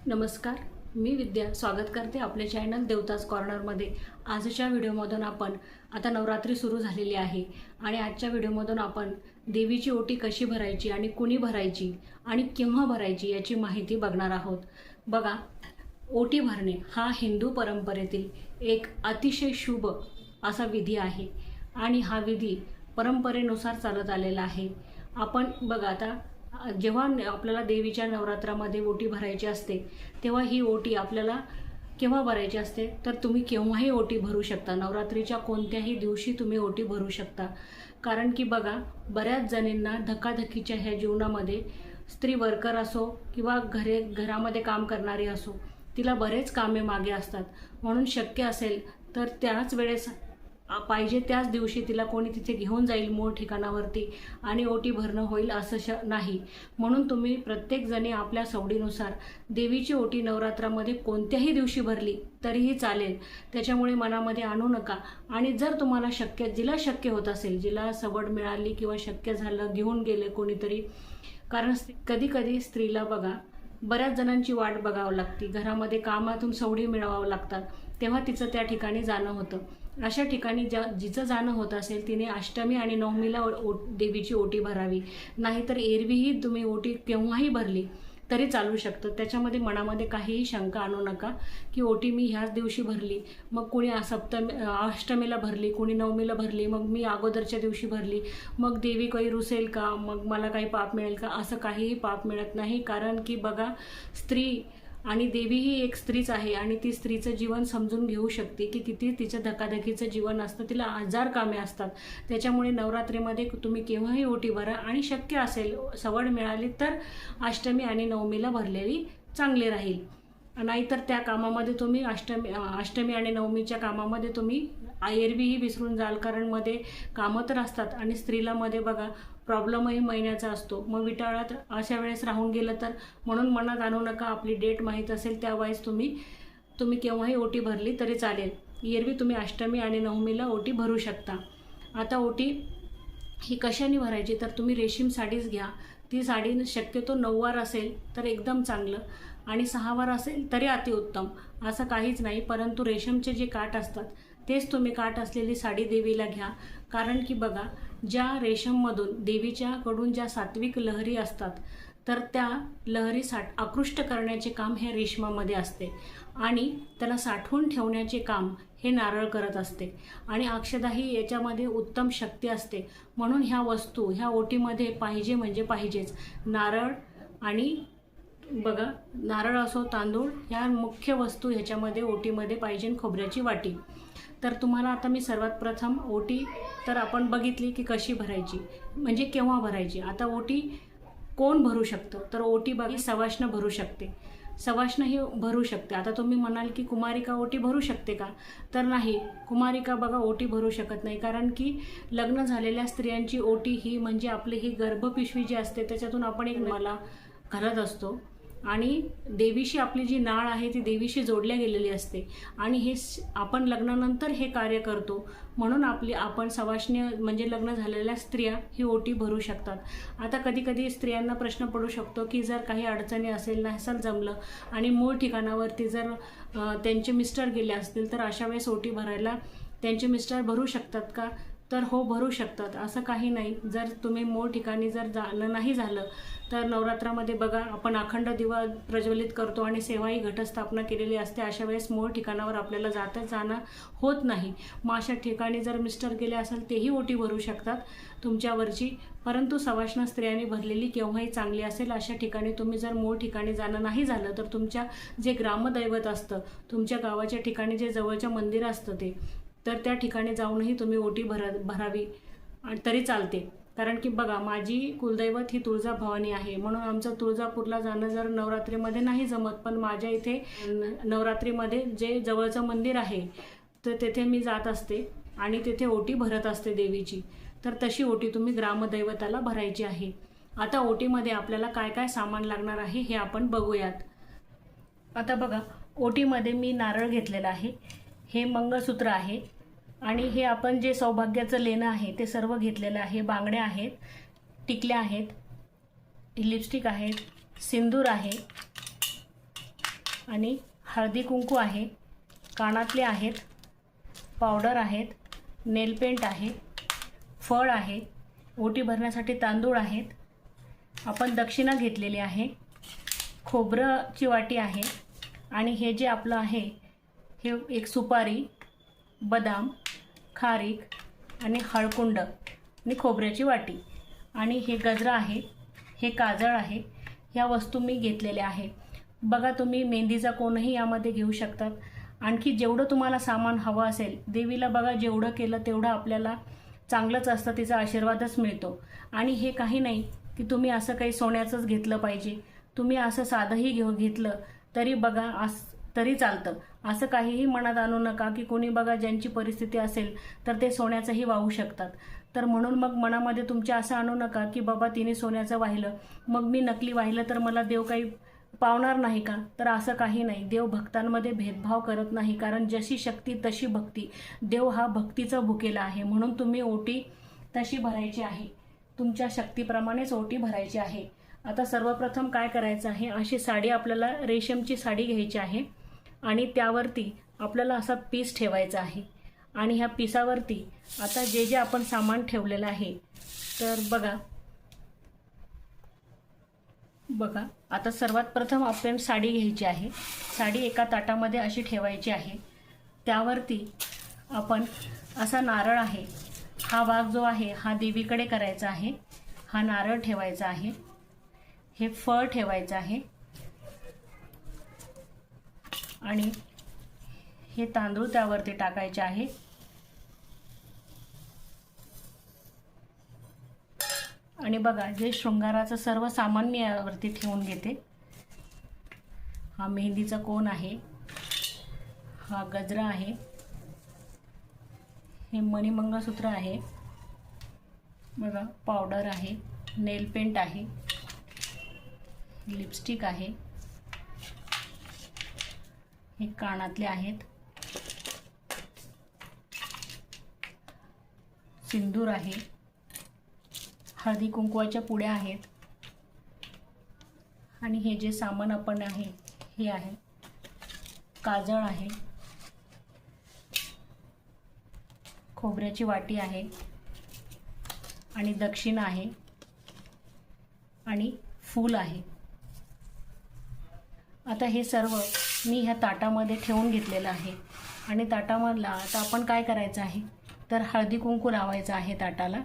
नमस्कार, मी विद्या स्वागत करते आपले चॅनल देवताज कॉर्नरमध्ये। आजच्या व्हिडिओमधून आपण आता नवरात्री सुरू झालेली आहे आणि आजच्या व्हिडिओमधून आपण देवीची ओटी कशी भरायची आणि कुणी भरायची आणि केव्हा भरायची याची माहिती बघणार आहोत। बघा, ओटी भरणे हा हिंदू परंपरेतील एक अतिशय शुभ असा विधी आहे आणि हा विधी परंपरेनुसार चालत आलेला आहे। आपण बघा, आता जेव्हा आपल्याला देवीच्या नवरात्रामध्ये ओटी भरायची असते तेव्हा ही ओटी आपल्याला केव्हा भरायची असते तर तुम्ही केव्हाही ओटी भरू शकता। नवरात्रीच्या कोणत्याही दिवशी तुम्ही ओटी भरू शकता। कारण की बघा, बऱ्याच जणींना धकाधकीच्या ह्या जीवनामध्ये स्त्री वर्कर असो किंवा घरामध्ये काम करणारी असो, तिला बरेच कामे मागे असतात। म्हणून शक्य असेल तर त्याच वेळेस पाहिजे त्याच दिवशी तिला कोणी तिथे घेऊन जाईल मूळ ठिकाणावरती आणि ओटी भरणं होईल असं नाही। म्हणून तुम्ही प्रत्येक जणी आपल्या सवडीनुसार देवीची ओटी नवरात्रामध्ये कोणत्याही दिवशी भरली तरीही चालेल, त्याच्यामुळे मनामध्ये आणू नका। आणि जर तुम्हाला जिला शक्य होत असेल, जिला सवड मिळाली किंवा शक्य झालं, घेऊन गेले कोणीतरी, कारण कधी कधी स्त्रीला बघा बऱ्याच जणांची वाट बघावं लागते, घरामध्ये कामातून सवडी मिळवावं लागतात, तेव्हा तिचं त्या ठिकाणी जाणं होतं। अशा ठिकाणी जिचं जाणं होत असेल तिने अष्टमी आणि नवमीला देवीची ओटी भरावी, नाहीतर एरवीही तुम्ही ओटी केव्हाही भरली तरी चालू शकतं। त्याच्यामध्ये मनामध्ये काहीही शंका आणू नका की ओटी मी ह्याच दिवशी भरली, मग कोणी अष्टमीला भरली, कोणी नवमीला भरली, मग मी अगोदरच्या दिवशी भरली, मग देवी काही रुसेल का, मग मला काही पाप मिळेल का, असं काहीही पाप मिळत नाही। कारण की बघा, स्त्री आणि देवी ही एक स्त्रीच आहे आणि ती स्त्रीचं जीवन समजून घेऊ शकते की किती तिचं धकाधकीचं जीवन असतं, तिला हजार कामे असतात। त्याच्यामुळे नवरात्रीमध्ये तुम्ही केव्हाही ओटी भरा आणि शक्य असेल, सवड मिळाली तर अष्टमी आणि नवमीला भरलेली चांगली राहील। नाहीतर त्या कामामध्ये तुम्ही अष्टमी आणि नवमीच्या कामामध्ये तुम्ही एरवीही विसरून जाल, कारण मध्ये कामं तर असतात आणि स्त्रीला मध्ये बघा प्रॉब्लेमही महिन्याचा असतो, मग विटाळात अशा वेळेस राहून गेलं तर। म्हणून मनात आणू नका, आपली डेट माहीत असेल त्यावेळेस तुम्ही केव्हाही ओटी भरली तरी चालेल। एरवी तुम्ही अष्टमी आणि नवमीला ओटी भरू शकता। आता ओटी ही कशाने भरायची तर तुम्ही रेशीम साडीच घ्या। ती साडी शक्यतो 9 वार असेल तर एकदम चांगलं आणि 6 वार असेल तरी अतिउत्तम, असं काहीच नाही। परंतु रेशमचे जे काठ असतात तेच तुम्ही काठ असलेली साडी देवीला घ्या। कारण की बघा, ज्या रेशममधून देवीच्याकडून ज्या सात्विक लहरी असतात तर त्या लहरी आकृष्ट करण्याचे काम हे रेशमामध्ये असते आणि त्याला साठवून ठेवण्याचे काम हे नारळ करत असते आणि अक्षदाही याच्यामध्ये उत्तम शक्ती असते। म्हणून ह्या वस्तू ह्या ओटीमध्ये पाहिजे म्हणजे पाहिजेच। नारळ आणि बघा, नारळ असो तांदूळ, ह्या मुख्य वस्तू ह्याच्यामध्ये ओटीमध्ये पाहिजे। खोबऱ्याची वाटी। तर तुम्हाला आता मी सर्वात प्रथम ओटी तर आपण बघितली की कशी भरायची म्हणजे केव्हा भरायची। आता ओटी कोण भरू शकतं तर ओटी बघा, सवाष्ण भरू शकते, सवाष्णही भरू शकते। आता तुम्ही म्हणाल की कुमारिका ओटी भरू शकते का तर नाही, कुमारिका बघा ओटी भरू शकत नाही। कारण की लग्न झालेल्या स्त्रियांची ओटी ही म्हणजे आपली ही गर्भपिशवी जी असते त्याच्यातून आपण एक मला घालत असतो आणि देवीशी आपली जी नाळ आहे ती देवीशी जोडल्या गेलेली असते आणि हे आपण लग्नानंतर हे कार्य करतो। म्हणून आपण सवाष्ण म्हणजे लग्न झालेल्या स्त्रिया ही ओटी भरू शकतात। आता कधी कधी स्त्रियांना प्रश्न पडू शकतो की जर काही अडचणी असेल, नसेल जमलं आणि मूळ ठिकाणावरती जर त्यांचे मिस्टर गेले असतील तर अशा वेळेस ओटी भरायला त्यांचे मिस्टर भरू शकतात का तर हो, भरू शकतात, असं काही नाही। जर तुम्ही मूळ ठिकाणी जर जाणं नाही झालं तर नवरात्रामध्ये बघा आपण अखंड दिवा प्रज्वलित करतो आणि सेवाही घटस्थापना केलेली असते। अशा वेळेस मूळ ठिकाणावर आपल्याला जाणं होत नाही, मग अशा ठिकाणी जर मिस्टर गेले असेल तेही ओटी भरू शकतात तुमच्यावरची। परंतु सवाष्ण स्त्रियांनी भरलेली केव्हाही चांगली असेल। अशा ठिकाणी तुम्ही जर मूळ ठिकाणी जाणं नाही झालं तर तुमच्या जे ग्रामदैवत असतं, तुमच्या गावाच्या ठिकाणी जे जवळचं मंदिर असतं तर त्या ठिकाणी जाऊनही तुम्ही ओटी भरावी तरी चालते। कारण की बघा, माझी कुलदैवत ही तुळजाभवानी आहे, म्हणून आमचं तुळजापूरला जाणं जर नवरात्रीमध्ये नाही जमत, पण माझ्या इथे नवरात्रीमध्ये जे जवळचं मंदिर आहे तर तेथे मी जात असते आणि तेथे ओटी भरत असते देवीची। तर तशी ओटी तुम्ही ग्रामदैवताला भरायची आहे। आता ओटीमध्ये आपल्याला काय काय सामान लागणार आहे हे आपण बघूयात। आता बघा, ओटीमध्ये मी नारळ घेतलेला आहे, हे मंगळसूत्र आहे आणि हे आपण जे सौभाग्याचं लेणं आहे ते सर्व घेतलेलं आहे। बांगड्या आहेत, टिकल्या आहेत, लिपस्टिक आहेत, सिंदूर आहे, आणि हळदी कुंकू आहे, कानातले आहेत, पावडर आहेत, नेलपेंट आहे, फळ आहे, ओटी भरण्यासाठी तांदूळ आहेत, आपण दक्षिणा घेतलेली आहे, खोबऱ्याची वाटी आहे आणि हे जे आपलं आहे हे एक सुपारी, बदाम, खारीक आणि हळकुंड आणि खोबऱ्याची वाटी आणि हे गजरा आहे, हे काजळ आहे. ह्या वस्तू मी घेतलेल्या आहे. बघा तुम्ही मेहंदीचा कोणही यामध्ये घेऊ शकतात. आणखी जेवढं तुम्हाला सामान हवं असेल, देवीला बघा जेवढं केलं तेवढं आपल्याला चांगलंच असतं, तिचा आशीर्वादच मिळतो. आणि हे काही नाही की तुम्ही असं काही सोन्याचंच घेतलं पाहिजे, तुम्ही असं साधंही घेतलं तरी बघा तरी चालतं. असं काहीही मनात आणू नका की कोणी बघा ज्यांची परिस्थिती असेल तर ते सोन्याचंही वाहू शकतात. तर म्हणून मग मनामध्ये तुमच्या असं आणू नका की बाबा तिने सोन्याचं वाहिलं, मग मी नकली वाहिलं तर मला देव काही पावणार नाही का? तर असं काही नाही. देव भक्तांमध्ये भेदभाव करत नाही, कारण जशी शक्ती तशी भक्ती. देव हा भक्तीचा भुकेला आहे. म्हणून तुम्ही ओटी तशी भरायची आहे, तुमच्या शक्तीप्रमाणेच ओटी भरायची आहे. आता सर्वप्रथम काय करायचं आहे, अशी साडी आपल्याला रेशमची साडी घ्यायची आहे आणि त्यावरती आपल्याला असा पीस ठेवायचा आहे आणि ह्या पिसावरती आता जे जे आपण सामान ठेवलेलं आहे तर बघा आता सर्वात प्रथम आपण साडी घ्यायची आहे. साडी एका ताटामध्ये अशी ठेवायची आहे. त्यावरती आपण असा नारळ आहे, हा भाग जो आहे हा देवीकडे करायचा आहे. हा नारळ ठेवायचा आहे, हे फळ ठेवायचं आहे आणि हे तांदूळ त्यावरती टाकायचे आहे. आणि बघा जे शृंगाराचं सर्व सामान मी यावरती ठेवून घेते. हा मेहंदीचा कोन आहे, हा गजरा आहे, हे मणिमंगळसूत्र आहे, बघा पावडर आहे, नेल पेंट आहे, लिपस्टिक आहे, हे कानातले आहेत, सिंदूर आहे, हळदी कुंकवाच्या पुड्या आहेत आणि हे जे सामान आपण आहे हे आहे, काजळ आहे, खोबऱ्याची वाटी आहे आणि दक्षिणा आहे आणि फूल आहे. आता हे सर्व मी ह्या ताटामध्ये ठेवून घेतलेलं आहे आणि ताटामधला आता आपण काय करायचं आहे तर हळदी कुंकू लावायचं आहे ताटाला.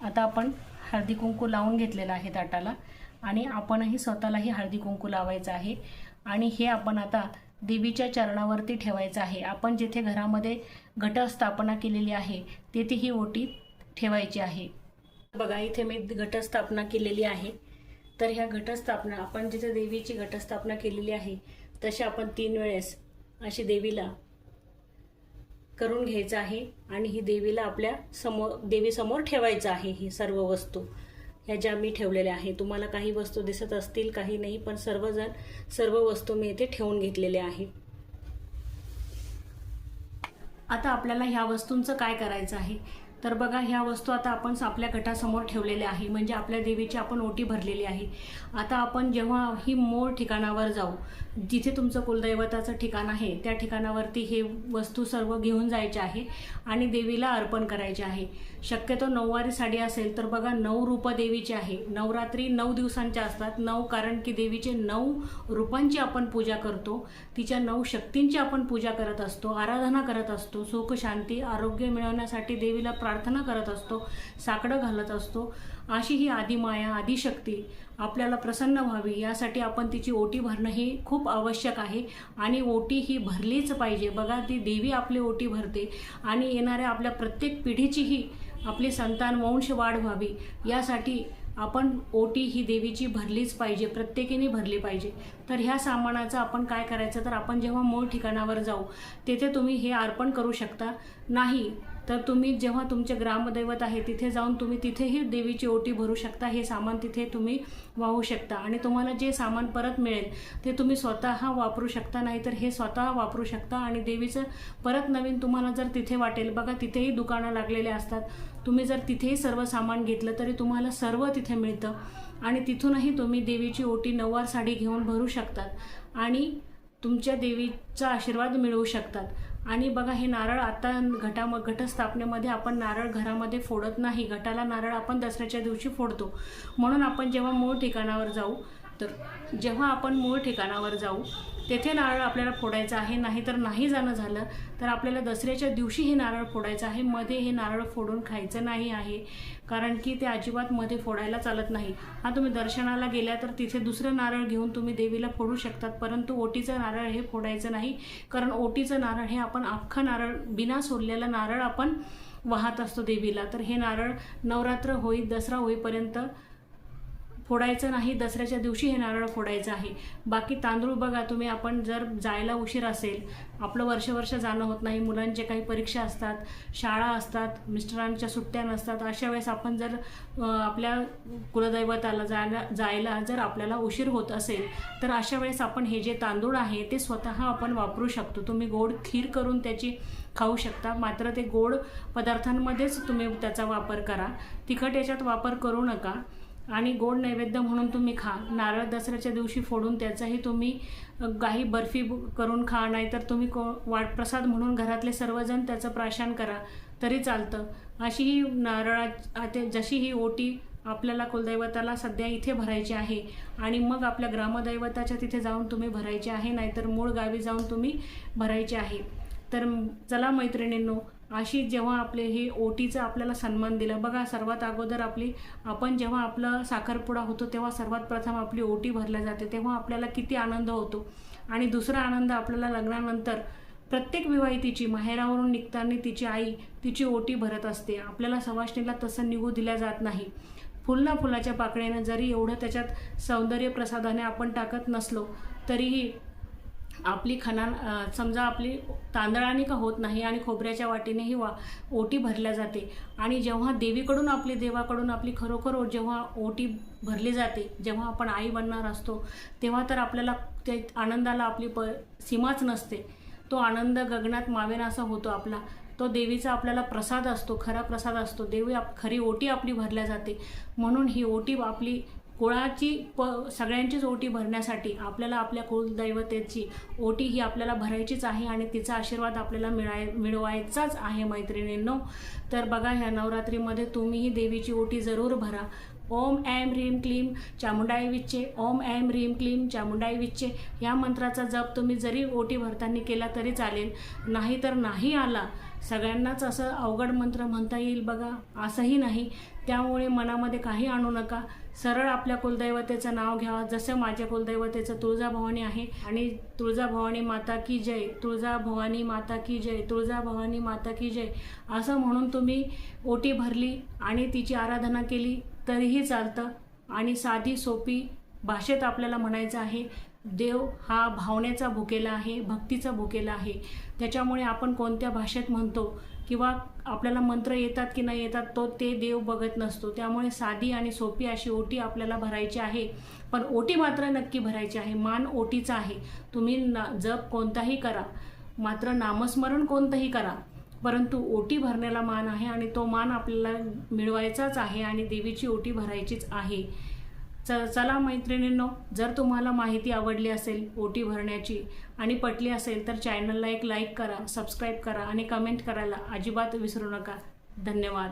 आता आपण हळदी कुंकू लावून घेतलेलं आहे ताटाला आणि आपणही स्वतःलाही हळदी कुंकू लावायचं आहे आणि हे आपण आता देवीच्या चरणावरती ठेवायचं आहे. आपण जिथे घरामध्ये घटस्थापना केलेली आहे तेथे ही ओटी ठेवायची आहे. बघा इथे मी घटस्थापना केलेली आहे. तर ह्या घटस्थापना आपण जिथे देवीची घटस्थापना केलेली आहे तशी आपण 3 वेळेस अशी देवीला करून घ्यायचं आहे आणि ही देवीला आपल्या देवीसमोर ठेवायचं आहे. ही सर्व वस्तू ह्या ज्या मी ठेवलेल्या आहे, तुम्हाला काही वस्तू दिसत असतील काही नाही, पण सर्व वस्तू मी इथे ठेवून घेतलेल्या आहे. आता आपल्याला ह्या वस्तूंचं काय करायचं आहे तर बघा ह्या वस्तू आता आपण आपल्या घटासमोर ठेवलेल्या आहे, म्हणजे आपल्या देवीची आपण ओटी भरलेली आहे. आता आपण जेव्हा ही मूळ ठिकाणावर जाऊ, जिथे तुमचं कुलदैवताचं ठिकाण आहे त्या ठिकाणावरती हे वस्तू सर्व घेऊन जायचे आहे आणि देवीला अर्पण करायचे आहे. शक्यतो 9वारी साडी असेल तर बघा 9 रूपं देवीची आहे. नवरात्री 9 दिवसांच्या असतात. 9 कारण की देवीचे 9 रूपांची आपण पूजा करतो, तिच्या 9 शक्तींची आपण पूजा करत असतो, आराधना करत असतो, सुख शांती आरोग्य मिळवण्यासाठी देवीला प्रार्थना करत असतो, साकडं घालत असतो. अशी ही आदिमाया आदिशक्ती आपल्याला प्रसन्न व्हावी यासाठी आपण तिची ओटी भरणं ही खूप आवश्यक आहे आणि ओटी ही भरलीच पाहिजे. बघा ती देवी आपली ओटी भरते आणि येणाऱ्या आपल्या प्रत्येक पिढीचीही आपली संतान वंश वाढ व्हावी यासाठी आपण ओटी ही देवीची भरलीच पाहिजे, प्रत्येकीने भरली पाहिजे. तर ह्या सामानाचं आपण काय करायचं तर आपण जेव्हा मूळ ठिकाणावर जाऊ तेथे तुम्ही हे अर्पण करू शकता. नाही तर तुम्ही जेव्हा तुमचे ग्रामदैवत आहे तिथे जाऊन तुम्ही तिथेही देवीची ओटी भरू शकता. हे सामान तिथे तुम्ही वाहू शकता आणि तुम्हाला जे सामान परत मिळेल ते तुम्ही स्वतः वापरू शकता, नाहीतर हे स्वतः वापरू शकता आणि देवीचं परत नवीन तुम्हाला जर तिथे वाटेल, बघा तिथेही दुकानं लागलेले असतात, तुम्ही जर तिथेही सर्व सामान घेतलं तरी तुम्हाला सर्व तिथे मिळतं आणि तिथूनही तुम्ही देवीची ओटी नऊवार साडी घेऊन भरू शकतात आणि तुमच्या देवीचा आशीर्वाद मिळवू शकतात। आणि बघा, हे नारळ आता घटस्थापनेमध्ये आपण नारळ घरामध्ये फोडत नाही, घटाला नारळ आपण दसऱ्याच्या दिवशी फोडतो। म्हणून आपण जेव्हा मूळ ठिकाणावर जाऊ तेथे नारळ आपल्याला फोडायचं आहे, नाहीतर नाही जाणं झालं तर आपल्याला दसऱ्याच्या दिवशी हे नारळ फोडायचं आहे। मध्ये हे नारळ फोडून खायचं नाही आहे, कारण की ते अजिबात मध्ये फोडायला चालत नाही। हा तुम्ही दर्शनाला गेल्या तर तिथे दुसरं नारळ घेऊन तुम्ही देवीला फोडू शकतात, परंतु ओटीचं नारळ हे फोडायचं नाही, कारण ओटीचं नारळ हे आपण अख्खं नारळ, बिना सोललेलं नारळ आपण वाहत असतो देवीला। तर हे नारळ नवरात्र दसरा होईपर्यंत फोडायचं नाही, दसऱ्याच्या दिवशी हे नारळ फोडायचं आहे। बाकी तांदूळ बघा, तुम्ही आपण जर जायला उशीर असेल, आपलं वर्ष जाणं होत नाही, मुलांचे काही परीक्षा असतात, शाळा असतात, मिस्टरांच्या सुट्ट्या नसतात, अशा वेळेस आपण जर आपल्या कुलदैवताला जायला जर आपल्याला उशीर होत असेल तर अशा वेळेस आपण हे जे तांदूळ आहे ते स्वतः आपण वापरू शकतो। तुम्ही गोड खीर करून त्याची खाऊ शकता, मात्र ते गोड पदार्थांमध्येच तुम्ही त्याचा वापर करा, तिखट याच्यात वापर करू नका। आणि गोड नैवेद्य म्हणून तुम्ही खा। नारळ दसऱ्याच्या दिवशी फोडून त्याचाही तुम्ही काही बर्फी करून खा, नाहीतर तुम्ही वाटप्रसाद म्हणून घरातले सर्वजण त्याचं प्राशन करा तरी चालतं। अशी ही जशी ही ओटी आपल्याला कुलदैवताला सध्या इथे भरायची आहे आणि मग आपल्या ग्रामदैवताच्या तिथे जाऊन तुम्ही भरायची आहे, नाहीतर मूळ गावी जाऊन तुम्ही भरायची आहे। तर चला मैत्रिणींनो, अशी जेव्हा आपले हे ओटीचं आपल्याला सन्मान दिला बघा, सर्वात अगोदर आपण जेव्हा आपला साखरपुडा होतो तेव्हा सर्वात प्रथम आपली ओटी भरल्या जाते, तेव्हा आपल्याला किती आनंद होतो। आणि दुसरा आनंद आपल्याला लग्नानंतर प्रत्येक विवाहितेची माहेरावरून निघताना तिची आई तिची ओटी भरत असते। आपल्याला सवाष्णीला तसं निघू दिल्या जात नाही। फुलाच्या पाकळीनं जरी एवढं त्याच्यात सौंदर्य प्रसादाने आपण टाकत नसलो तरीही आपली समजा आपली तांदळाने का होत नाही आणि खोबऱ्याच्या वाटीनेही ओटी भरल्या जाते। आणि जेव्हा देवाकडून आपली खरोखर जेव्हा ओटी भरली जाते, जेव्हा आपण आई बनणार असतो, तेव्हा तर आपल्याला त्या आनंदाला आपली सीमाच नसते। तो आनंद गगनात मावेना असा होतो आपला। तो देवीचा आपल्याला प्रसाद असतो, खरा प्रसाद असतो। खरी ओटी आपली भरल्या जाते। म्हणून ही ओटी आपली कुळाची सगळ्यांचीच ओटी भरण्यासाठी आपल्याला आपल्या कुलदैवतेची ओटी ही आपल्याला भरायचीच आहे आणि तिचा आशीर्वाद आपल्याला मिळवायचाच आहे मैत्रिणींनो। तर बघा, ह्या नवरात्रीमध्ये तुम्हीही देवीची ओटी जरूर भरा। ओम ऐं ह्रीं क्लीं चामुंडाई विच्चे, ओम ऐं ह्रीं क्लीं चामुंडाई विच्चे या मंत्राचा जप तुम्ही जरी ओटी भरताना केला तरी चालेल, नाहीतर नाही आला, सगळ्यांनाच असं अवघड मंत्र म्हणता येईल बघा असंही नाही। त्यामुळे मनामध्ये काही आणू नका, सरळ आपल्या कुलदैवतेचं नाव घ्या। जसं माझ्या कुलदैवतेचं तुळजाभवानी आहे आणि तुळजाभवानी माता की जय, तुळजाभवानी माता की जय, तुळजाभवानी माता की जय असं म्हणून तुम्ही ओटी भरली आणि तिची आराधना केली तरीही चालतं। आणि साधी सोपी भाषेत आपल्याला म्हणायचं आहे, देव हा भावनेचा भुकेला आहे, भक्तीचा भुकेला आहे। त्याच्यामुळे आपण कोणत्या भाषेत म्हणतो किंवा आपल्याला मंत्र येतात की नाही येतात ते देव बघत नसतो। त्यामुळे साधी आणि सोपी अशी ओटी आपल्याला भरायची आहे, पण ओटी मात्र नक्की भरायची आहे। मान ओटीचा आहे। तुम्ही जप कोणताही करा, मात्र नामस्मरण कोणतंही करा, परंतु ओटी भरण्याला मान आहे आणि तो मान आपल्याला मिळवायचाच आहे आणि देवीची ओटी भरायचीच आहे। चला मैत्रिणींनो, जर तुम्हाला माहिती आवडली असेल ओटी भरण्याची आणि पटली असेल तर चॅनलला एक लाईक करा, सबस्क्राईब करा आणि कमेंट करायला अजिबात विसरू नका। धन्यवाद।